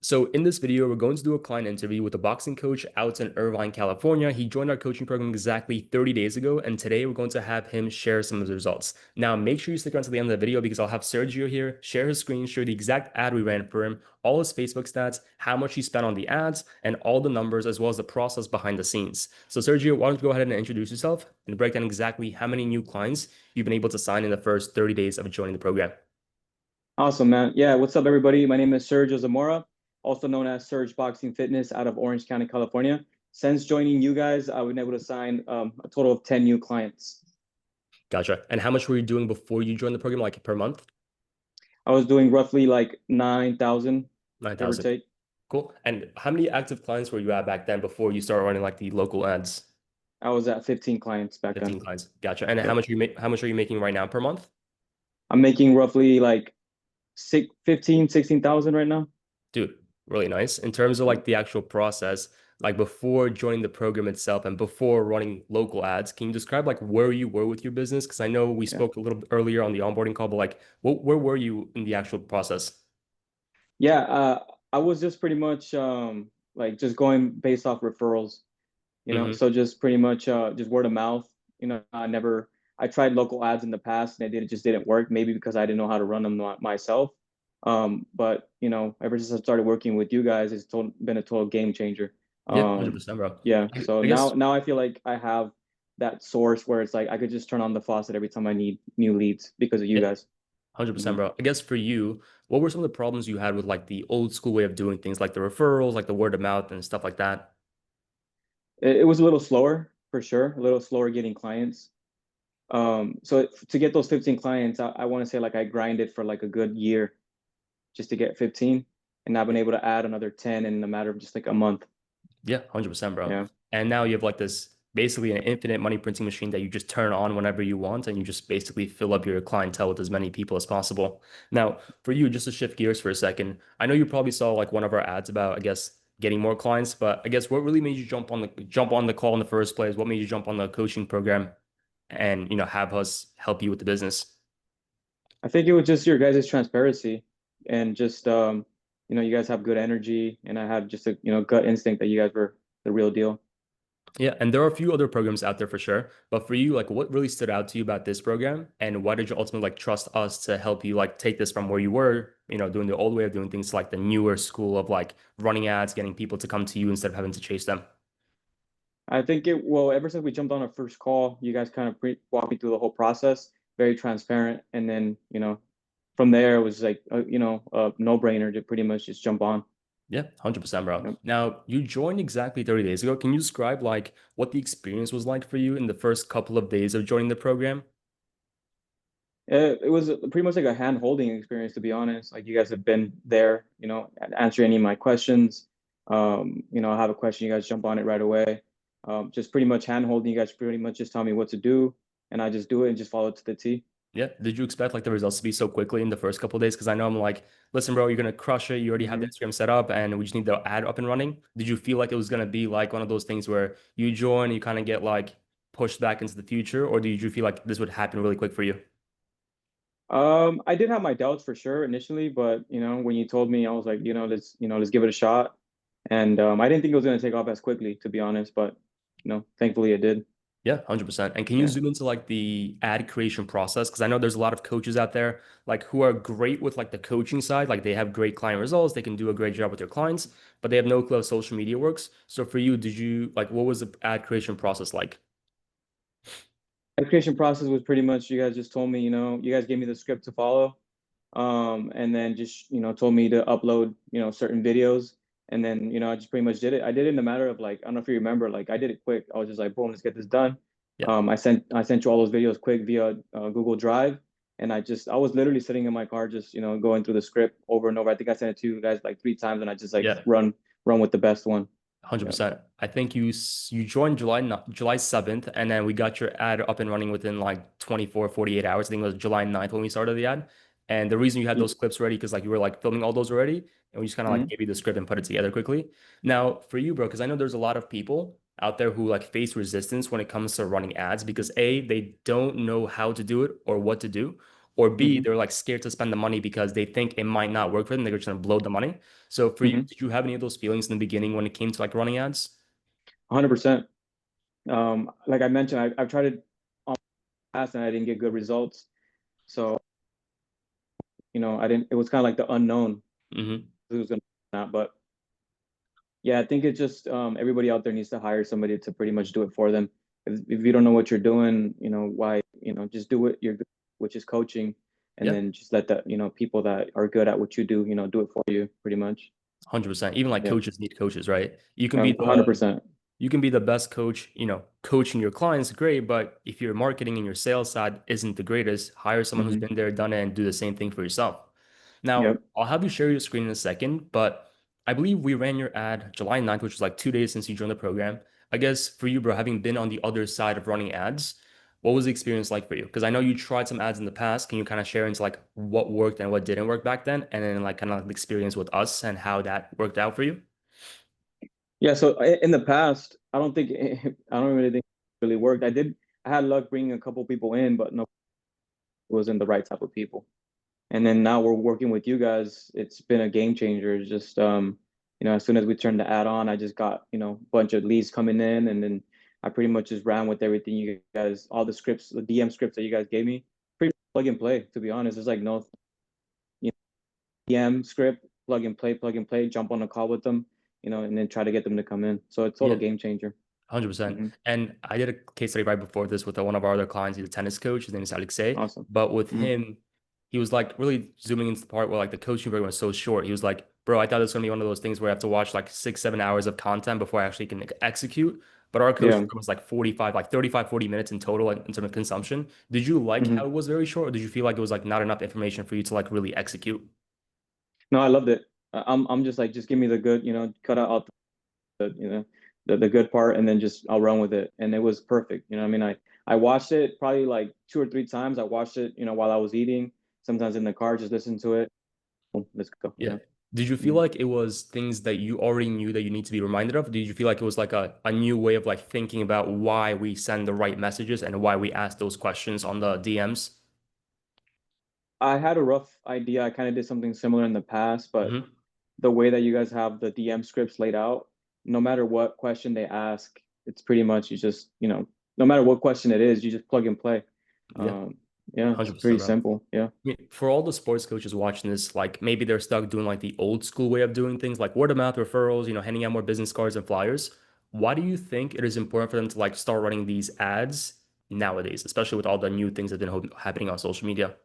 So in this video, we're going to do a client interview with a boxing coach out in Irvine, California. He joined our coaching program exactly 30 days ago, and today we're going to have him share some of the results. Now, make sure you stick around to the end of the video because I'll have Sergio here share his screen, show the exact ad we ran for him, all his Facebook stats, how much he spent on the ads, and all the numbers, as well as the process behind the scenes. So Sergio, why don't you go ahead and introduce yourself and break down exactly how many new clients you've been able to sign in the first 30 days of joining the program. Awesome, man. Yeah, what's up, everybody? My name is Sergio Zamora, also known as Surge Boxing Fitness out of Orange County, California. Since joining you guys, I've been able to sign a total of 10 new clients. Gotcha. And how much were you doing before you joined the program, like per month? I was doing roughly like 9,000, give or 9,000. take. Cool. And how many active clients were you at back then before you started running like the local ads? I was at 15 clients back then. 15 clients. Gotcha. And Yep. how much are you making right now per month? I'm making roughly like 15, 16,000 right now. Dude, really nice. In terms of Yep. like the actual process, like before joining the program itself and before running local ads, can you describe like where you were with your business? Because I know we Yeah. spoke a little bit earlier on the onboarding call, but like where were you in the actual process? Yeah, I was just pretty much like just going based off referrals. Hmm. So just pretty much just word of mouth. I tried local ads in the past and it just didn't work, maybe because I didn't know how to run them myself. But ever since I started working with you guys, been a total game changer. Yeah, um 100%, bro. yeah, so I now guess now I feel like I have that source where it's like I could just turn on the faucet every time I need new leads because of you yeah, guys. 100%, Mhm. bro. I guess for you, what were some of the problems you had with like the old school way of doing things, like the referrals, like the word of mouth and stuff like that? It was a little slower for sure, a little slower getting clients. So to get those 15 clients, I want to say like I grinded for like a good year just to get 15, and I've been Yeah, able to add another 10 in a matter of just like a month. yeah, 100%, bro. Yeah. And now you have like this basically an infinite money printing machine that you just turn on whenever you want, and you just basically fill up your clientele with as many people as possible. Now, for you, just to shift gears for a second, I know you probably saw like one of our ads about, I guess, getting more clients, but I guess what really made you jump on the call in the first place? What made you jump on the coaching program and have us help you with the business? I think it was just your guys' transparency and just you guys have good energy, and I have just a gut instinct that you guys were the real deal. Yeah, and there are a few other programs out there for sure. But for you, like what really stood out to you about this program and why did you ultimately like trust us to help you like take this from where you were, doing the old way of doing things to like the newer school of like running ads, getting people to come to you instead of having to chase them? I think ever since we jumped on our first call, you guys kind of walked me through the whole process, very transparent, and then from there it was like a no-brainer to pretty much just jump on. Yeah, 100%, bro. Yep. Now, you joined exactly 30 days ago. Can you describe like what the experience was like for you in the first couple of days of joining the program? It was pretty much like a hand holding experience, to be honest. Like you guys have been there, answer any of my questions. I have a question, you guys jump on it right away. Just pretty much hand holding. You guys pretty much just tell me what to do, and I just do it and just follow it to the T. Yeah. Did you expect like the results to be so quickly in the first couple of days? Because I know I'm like, listen, bro, you're gonna crush it. You already have the Hmm. Instagram set up, and we just need the ad up and running. Did you feel like it was gonna be like one of those things where you join, you kind of get like pushed back into the future, or did you feel like this would happen really quick for you? I did have my doubts for sure initially, but when you told me, I was like, let's give it a shot. And I didn't think it was gonna take off as quickly, to be honest, but thankfully it did. Yeah, 100%. And can you Yeah. zoom into like the ad creation process? Because I know there's a lot of coaches out there like who are great with like the coaching side, like they have great client results, they can do a great job with their clients, but they have no clue how social media works. So for you, did you like what was the ad creation process like? The creation process was pretty much you guys just told me, you guys gave me the script to follow, and then just told me to upload certain videos, and then I just pretty much did it. I did it in a matter of like I don't know if you remember, like I did it quick. I was just like, boom, let's get this done. Yeah. I sent you all those videos quick via Google Drive, and I was literally sitting in my car just going through the script over and over. I think I sent it to you guys like 3 times, and I just like Yeah. run with the best one. Yeah. 100%. I think you joined July 7th, and then we got your ad up and running within like 24, 48 hours. I think it was July 9th when we started the ad. And the reason you had those clips ready because like you were like filming all those already, and we just kind of like Mhm. gave you the script and put it together quickly. Now, for you, bro, because I know there's a lot of people out there who like face resistance when it comes to running ads because A, they don't know how to do it or what to do, or B, Mm-hmm. they're like scared to spend the money because they think it might not work for them. They're just gonna blow the money. So for you, Mm-hmm. did you have any of those feelings in the beginning when it came to like running ads? 100%. Like I mentioned, I've tried it on the past and I didn't get good results. So, I didn't, it was kind of like the unknown Hmm. who's going to not, but yeah, I think it's just everybody out there needs to hire somebody to pretty much do it for them. If you don't know what you're doing, why, just do what you're good, which is coaching, and Yeah, then just let the, people that are good at what you do, do it for you pretty much. 100%. Even like Yeah, coaches need coaches, right? You can be the 100%. you can be the best coach, coaching your clients, great, but if your marketing and your sales side isn't the greatest, hire someone who's Hmm. been there, done it, and do the same thing for yourself. Now, Yep. I'll have you share your screen in a second, but I believe we ran your ad July 9th, which was like 2 days since you joined the program. I guess for you, bro, having been on the other side of running ads, what was the experience like for you? Because I know you tried some ads in the past. Can you kind of share into like what worked and what didn't work back then? And then like kind of the experience with us and how that worked out for you? Yeah. So in the past, I don't think I don't really think it really worked. I had luck bringing a couple people in, but no, it wasn't the right type of people. And then now we're working with you guys. It's been a game changer. It's just as soon as we turned the ad on, I just got, a bunch of leads coming in, and then I pretty much just ran with everything you guys, all the scripts, the DM scripts that you guys gave me, pretty plug and play, to be honest. There's like no, DM script, plug and play, jump on a call with them, and then try to get them to come in. So it's a total Yeah. game changer. 100%. Hmm. And I did a case study right before this with one of our other clients. He's a tennis coach. His name is Alexei. Awesome. But with Hmm. him, he was like really zooming into the part where like the coaching program was so short. He was like, bro, I thought it was gonna be one of those things where I have to watch like 6, 7 hours of content before I actually can execute. But our coaching Yeah. program was like 45, like 35, 40 minutes in total, like in terms of consumption. Did you like Hmm. how it was very short, or did you feel like it was like not enough information for you to like really execute? No, I loved it. I'm just like, just give me the good, cut out the the good part, and then just I'll run with it, and it was perfect. I mean, I watched it probably like 2 or 3 times. I watched it, while I was eating, sometimes in the car, just listen to it. Boom, let's go. Yeah. Did you feel Mhm. like it was things that you already knew that you need to be reminded of? Did you feel like it was like a new way of like thinking about why we send the right messages and why we ask those questions on the DMs? I had a rough idea. I kind of did something similar in the past, but Hmm. the way that you guys have the DM scripts laid out, no matter what question they ask, it's pretty much you just, no matter what question it is, you just plug and play. Yeah, um yeah, it's 100%, pretty bro. simple. Yeah. For all the sports coaches watching this, like maybe they're stuck doing like the old school way of doing things, like word of mouth referrals, handing out more business cards and flyers. Why do you think it is important for them to like start running these ads nowadays, especially with all the new things that have been happening on social media?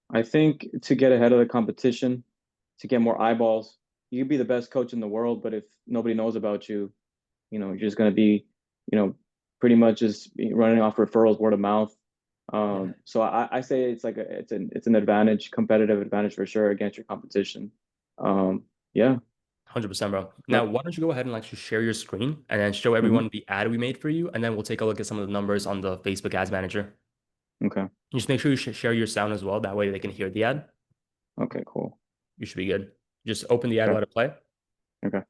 I think to get ahead of the competition, to get more eyeballs. You could be the best coach in the world, but if nobody knows about you, you're just going to be, you know, pretty much just running off referrals, word of mouth. Yeah. So I say it's like it's an advantage, competitive advantage for sure against your competition. Yeah. 100%, bro. Now, Yep. why don't you go ahead and like just share your screen and then show Hmm. everyone the ad we made for you, and then we'll take a look at some of the numbers on the Facebook Ads Manager. Okay. Just make sure you share your sound as well. That way they can hear the ad. Okay. Cool. You should be good. Just open the ad, Okay. let it play. Okay.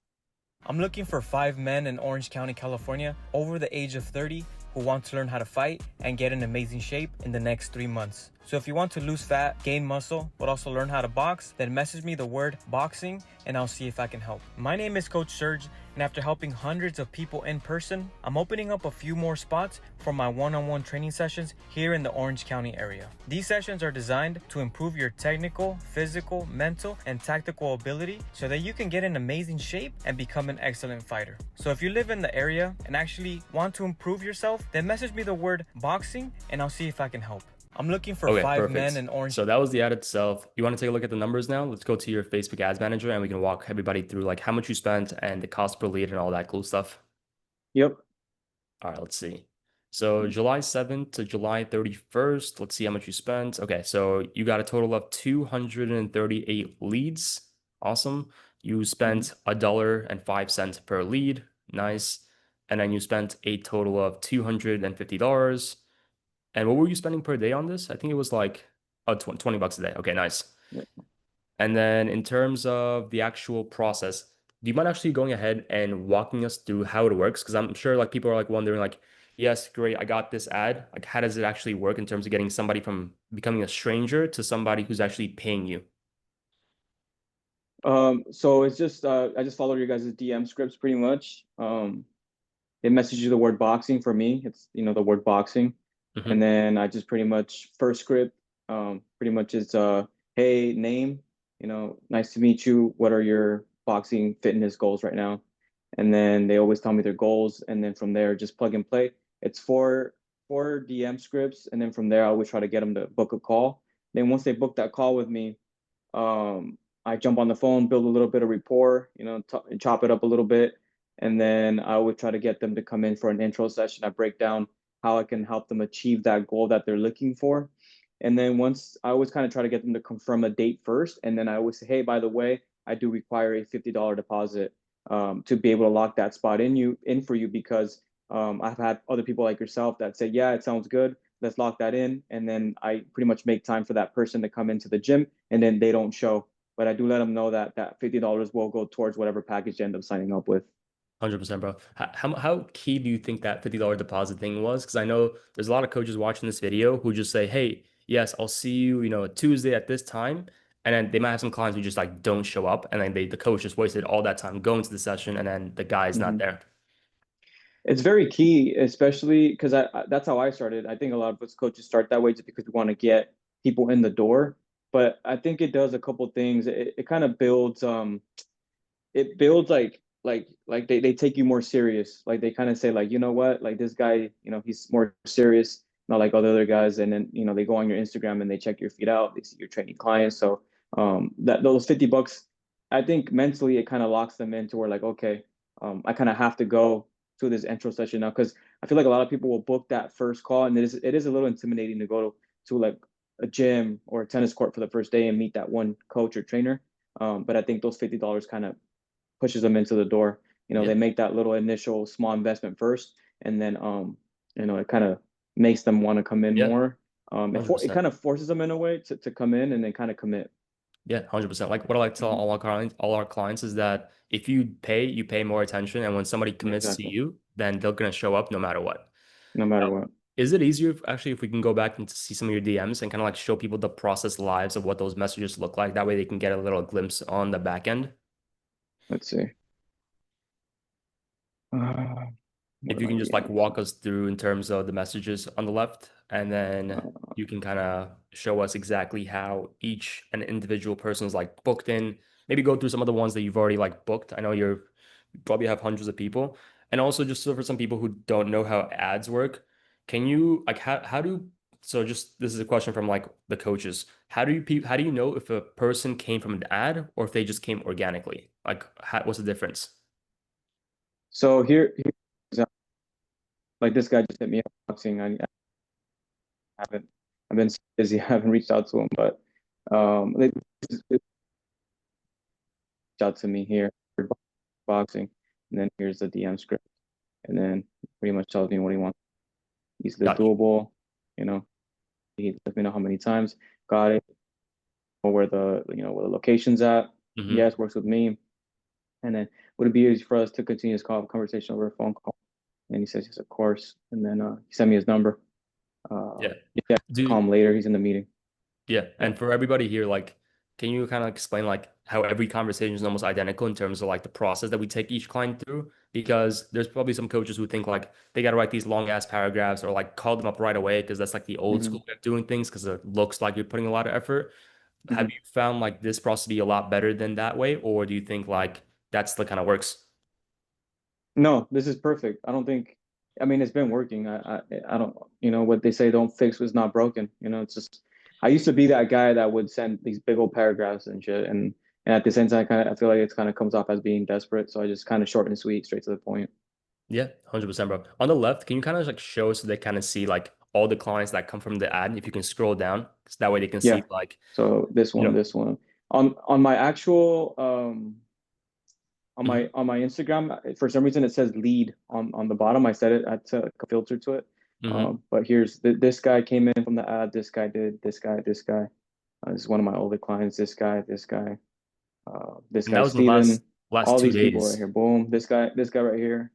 I'm looking for 5 men in Orange County, California, over the age of 30 who want to learn how to fight and get in amazing shape in the next 3 months. So if you want to lose fat, gain muscle, but also learn how to box, then message me the word boxing and I'll see if I can help. My name is Coach Serge, and after helping hundreds of people in person, I'm opening up a few more spots for my one-on-one training sessions here in the Orange County area. These sessions are designed to improve your technical, physical, mental, and tactical ability so that you can get in amazing shape and become an excellent fighter. So if you live in the area and actually want to improve yourself, then message me the word boxing and I'll see if I can help. I'm looking for Okay, 5 men perfect. in Orange. So that was the ad itself. You want to take a look at the numbers now? Let's go to your Facebook Ads Manager and we can walk everybody through like how much you spent and the cost per lead and all that cool stuff. Yep. All right, let's see. So July 7th to July 31st, let's see how much you spent. Okay, so you got a total of 238 leads. Awesome. You Mhm. spent $1.05 per lead. Nice. And then you spent a total of $250. And what were you spending per day on this? I think it was like 20 bucks a day. Okay, nice. Yep. And then in terms of the actual process, do you mind actually going ahead and walking us through how it works? Because I'm sure like people are like wondering like, yes, great, I got this ad. Like, how does it actually work in terms of getting somebody from becoming a stranger to somebody who's actually paying you? So it's just I just followed your guys' DM scripts pretty much. They message you the word boxing for me. It's the word boxing, and Hmm. then I just pretty much first script. Pretty much it's hey name, nice to meet you. What are your boxing fitness goals right now? And then they always tell me their goals, and then from there just plug and play. It's four DM scripts, and then from there I always try to get them to book a call. Then once they book that call with me, I jump on the phone, build a little bit of rapport, chop it up a little bit, and then I would try to get them to come in for an intro session. I break down how I can help them achieve that goal that they're looking for. And then once I always kind of try to get them to confirm a date first, and then I always say, hey, by the way, I do require a $50 deposit to be able to lock that spot in for you because I've had other people like yourself that say, yeah, it sounds good. Let's lock that in. And then I pretty much make time for that person to come into the gym and then they don't show. But I do let them know that that $50 will go towards whatever package they end up signing up with. 100%, bro. How key do you think that $50 deposit thing was? Because I know there's a lot of coaches watching this video who just say, "Hey, yes, I'll see you, Tuesday at this time," and then they might have some clients who just like don't show up, and then the coach just wasted all that time going to the session, and then the guy is not Mhm. there. It's very key, especially because that's how I started. I think a lot of us coaches start that way just because we want to get people in the door. But I think it does a couple things. It kind of builds it builds like they take you more serious. Like they kind of say like, you know what, like this guy, he's more serious, not like other guys. And then they go on your Instagram and they check your feed out. They see your training clients. So that those $50, I think mentally it kind of locks them into where like, okay, I kind of have to go to this intro session now because I feel like a lot of people will book that first call and it is a little intimidating to go to like a gym or a tennis court for the first day and meet that one coach or trainer. But I think those $50 kind of pushes them into the door. Yeah, They make that little initial small investment first, and then it kind of makes them want to come in yeah, more. It 100%. kind of forces them in a way to come in and then kind of commit. Yeah, 100%. Like what I like to tell Hmm. all our clients is that if you pay, you pay more attention, and when somebody commits to Exactly. you, then they're gonna show up no matter what. No matter what. Is it easier if we can go back and to see some of your DMs and kind of like show people the process lives of what those messages look like? That way they can get a little glimpse on the back end. Let's see. Uh, If where are you my can just like DMs? walk us through in terms of the messages on the left, and then Uh, you can kind of show us exactly how each an individual person is like booked in. Maybe go through some of the ones that you've already like booked. I know you probably have hundreds of people. And also just so for some people who don't know how ads work, can you like how do so just this is a question from like the coaches. How do you know if a person came from an ad or if they just came organically? Like what's the difference? so like this guy just hit me up boxing. I haven't. I've been so busy. I haven't reached out to him, but they reached out to me here for boxing, and then here's the DM script, and then pretty much tells me what he wants. Easily Gotcha. doable. You know, he let me know how many times. Got it. Or where the location's at. Hmm. Yes, works with me. And then would it be easy for us to continue this conversation over a phone call? And he says yes, of course. And then he sent me his number. Yeah. Yeah, call Do him later. He's in the meeting. Yeah, Yeah. and for everybody here, like, can you kind of explain like how every conversation is almost identical in terms of like the process that we take each client through? Because there's probably some coaches who think like they got to write these long ass paragraphs or like call them up right away because that's like the old Hmm. school way of doing things because it looks like you're putting a lot of effort. Have Hmm. you found like this process to be a lot better than that way, or do you think like that's the kind of works? No, this is perfect. I don't think. I mean, it's been working. I don't. What they say, don't fix what's not broken. It's just. I used to be that guy that would send these big old paragraphs and shit, and at the same time, I feel like it's kind of comes off as being desperate. So I just kind of short and sweet, straight to the point. Yeah, 100%, bro. On the left, can you kind of like show so they kind of see like all the clients that come from the ad? If you can scroll down, so that way they can Yeah. see like, So this you one, know. this one, on my actual on Mhm. my Instagram, for some reason it says lead on the bottom. I set it. I set like a filter to it. Hmm. But here's this guy came in from the ad. This guy did. This guy. This guy. This is one of my older clients. This guy. This guy. This And that guy, was in the last Steven. last All two these people right days. here. Boom. This guy. This guy right here.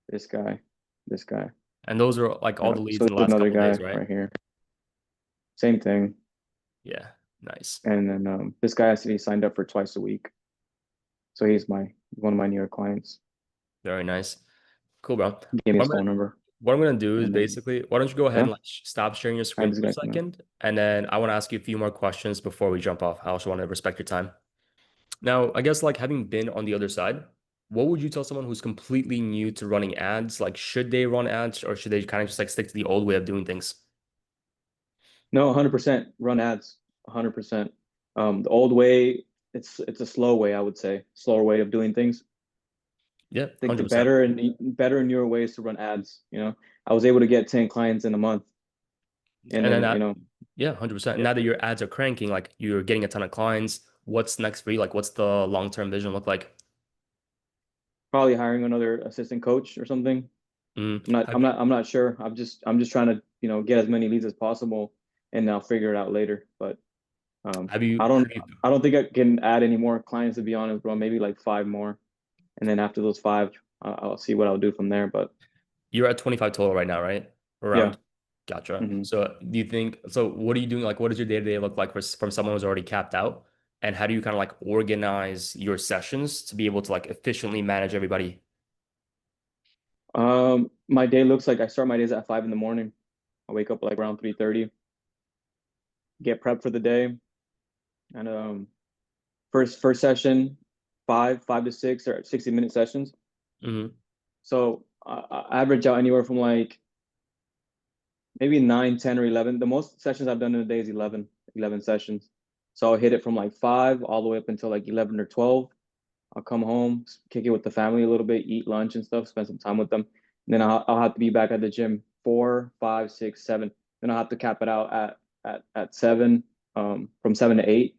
This guy. This guy. And those are like all Yeah. the leads So in the there's last another couple of days, guy right? right here. Same thing. Yeah, nice. And then this guy has to be signed up for twice a week. So he's one of my newer clients. Very nice. Cool, bro. He gave me What his I'm gonna, phone number. what I'm gonna do is And then basically, why don't you go ahead yeah, and like stop sharing your I have screen this for a guy coming up. second, and then I want to ask you a few more questions before we jump off. I also want to respect your time. Now, I guess like having been on the other side, what would you tell someone who's completely new to running ads? Like, should they run ads or should they kind of just like stick to the old way of doing things? No, 100% run ads. 100%. The old way, it's a slow way, I would say, slower way of doing things. Yeah, I think the 100%. better and newer ways to run ads. I was able to get 10 clients in a month, and And then then that, yeah, 100%. yeah, Now that your ads are cranking, like you're getting a ton of clients, what's next for you? Like, what's the long-term vision look like? probably hiring another assistant coach or something. Mm. I'm not Have I'm you, not I'm not sure. I'm just trying to get as many leads as possible, and I'll figure it out later. But have you, I have don't you, I don't think I can add any more clients, to be honest, bro. Maybe like five more, and then after those five, I'll see what I'll do from there. But you're at 25 total right now, right? yeah. Around. Gotcha. hmm So do you think, so what are you doing? Like, what does your day-to-day look like from someone who's already capped out? And how do you kind of like organize your sessions to be able to like efficiently manage everybody? My day looks like I start my days at 5 in the morning. I wake up like around 3:30, get prepped for the day, and first session, five to six or 60-minute sessions. Hmm. So I average out anywhere from like maybe 9, 10, or 11. The most sessions I've done in a day is 11 sessions. So I'll hit it from like 5 all the way up until like 11 or 12. I'll come home, kick it with the family a little bit, eat lunch and stuff, spend some time with them. And then I'll have to be back at the gym 4, 5, 6, 7. Then I'll have to cap it out at 7, from 7 to 8,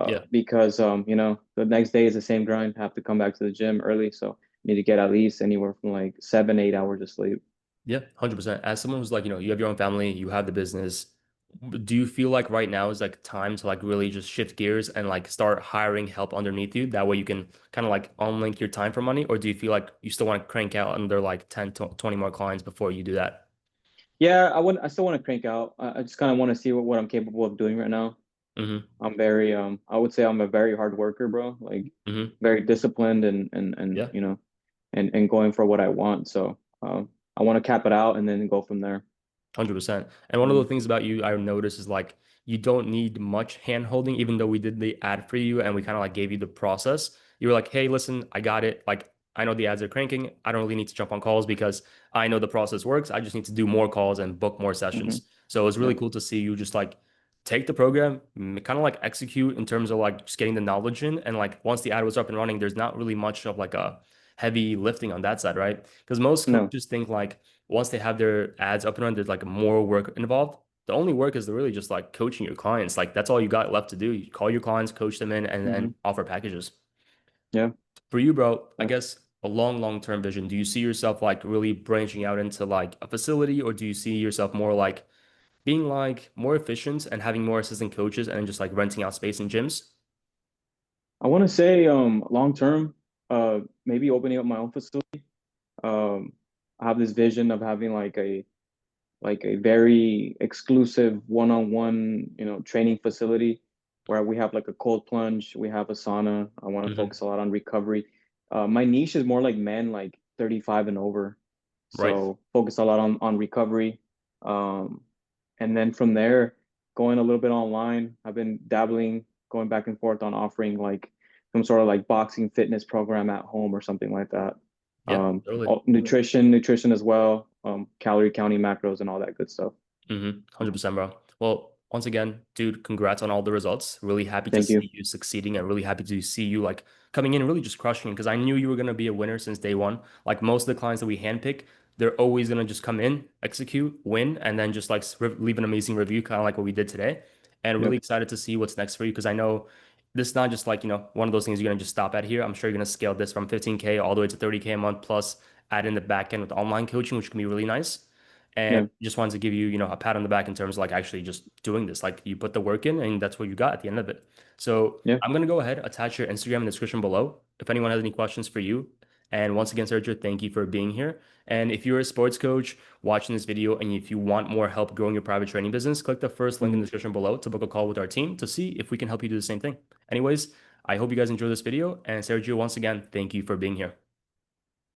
Yeah. because the next day is the same grind. I have to come back to the gym early, so I need to get at least anywhere from like 7, 8 hours of sleep. Yeah, 100%. As someone who's like, you have your own family, you have the business, do you feel like right now is like time to like really just shift gears and like start hiring help underneath you? That way you can kind of like unlink your time for money, or do you feel like you still want to crank out under like 10 to 20 more clients before you do that? Yeah, I still want to crank out. I just kind of want to see what I'm capable of doing right now. Hmm. I would say I'm a very hard worker, bro. Like Hmm. very disciplined and Yeah. and going for what I want. So I want to cap it out and then go from there. 100%. And one of the Mhm. things about you I noticed is like you don't need much hand holding, even though we did the ad for you and we kind of like gave you the process. You were like, hey, listen, I got it. Like, I know the ads are cranking. I don't really need to jump on calls because I know the process works. I just need to do more calls and book more Mhm. sessions. So it was really Yeah. cool to see you just like take the program, kind of like execute in terms of like just getting the knowledge in. And like once the ad was up and running, there's not really much of like a heavy lifting on that side, right? Because most No. coaches think like, once they have their ads up and running, there's like more work involved. The only work is really just like coaching your clients. Like that's all you got left to do. You call your clients, coach them in, and then Mhm. offer packages. Yeah. For you, bro, I Yeah. guess a long term vision. Do you see yourself like really branching out into like a facility, or do you see yourself more like being like more efficient and having more assistant coaches and just like renting out space in gyms? I want to say long term, maybe opening up my own facility. Um, I have this vision of having like a very exclusive one-on-one, training facility where we have like a cold plunge, we have a sauna. I want to Hmm. focus a lot on recovery. My niche is more like men, like 35 and over. Right. So focus a lot on recovery. Um, and then from there, going a little bit online. I've been dabbling, going back and forth on offering like some sort of like boxing fitness program at home or something like that. Yeah, totally. Nutrition as well, calorie counting, macros, and all that good stuff. 100%, bro. Well, once again, dude, congrats on all the results. Really happy to Thank you. see you succeeding and really happy to see you like coming in and really just crushing it because I knew you were going to be a winner since day one. Like most of the clients that we handpick, they're always going to just come in, execute, win, and then just like leave an amazing review, kind of like what we did today. And really Yep. excited to see what's next for you because I know this is not just like, one of those things you're going to just stop at here. I'm sure you're going to scale this from 15K all the way to 30K a month plus add in the back end with online coaching, which can be really nice. And Yeah. just wanted to give you, a pat on the back in terms of like actually just doing this. Like you put the work in and that's what you got at the end of it. So Yeah. I'm gonna go ahead, attach your Instagram in the description below. If anyone has any questions for you, And once again, Sergio, thank you for being here. And if you're a sports coach watching this video and if you want more help growing your private training business, click the first link in the description below to book a call with our team to see if we can help you do the same thing. Anyways, I hope you guys enjoy this video. And Sergio, once again, thank you for being here.